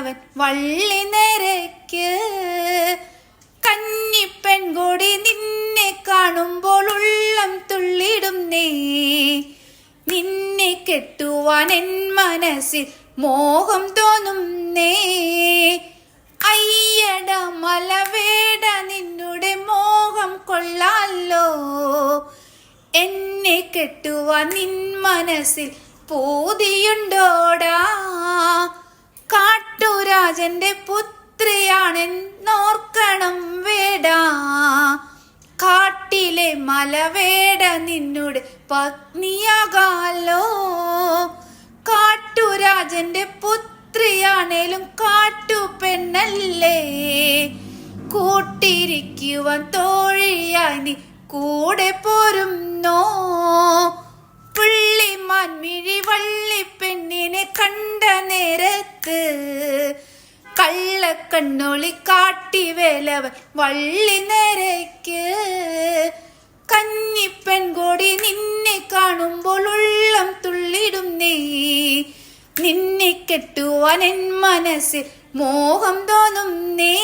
വേലവൻ വള്ളി നിരയ്ക്ക്. കന്നിപ്പെൺകൊടി നിന്നെ കാണുമ്പോൾ ഉള്ളം തുള്ളിടുന്നേ. നിന്നെ കെട്ടുവാൻ എൻ മനസ്സിൽ മോഹം തോന്നുന്നേ. അയ്യട മലവേട നിന്നുടെ മോഹം കൊള്ളാലോ. എന്നെ കെട്ടുവാൻ നിൻ മനസ്സിൽ പൂതിയുണ്ടോടാ. കാട്ടുരാജന്റെ പുത്രിയാണെന്നോർക്കണം വേടാ. കാട്ടിലെ മലവേട നിന്നുടെ പത്നിയാകാലോ. കാട്ടുരാജന്റെ പുത്രിയാണേലും കാട്ടുപെണ്ണല്ലേ. കൂട്ടിരിക്കുവാൻ തോഴിയായി നീ കൂടെ പോരുന്നോ. പുള്ളിമാൻ മിഴി വള്ളിപ്പെണ്ണിനെ കണ്ട നേരത്ത് കള്ളക്കണ്ണൊളി കാട്ടി വേലവൻ വള്ളി നിരയ്ക്ക്. കന്നിപ്പെൺകൊടി നിന്നെ കാണുമ്പോൾ ഉള്ളം തുള്ളിടുന്നേ. നിന്നെ കെട്ടുവാൻ എൻ മനസ്സിൽ മോഹം തോന്നുന്നേ.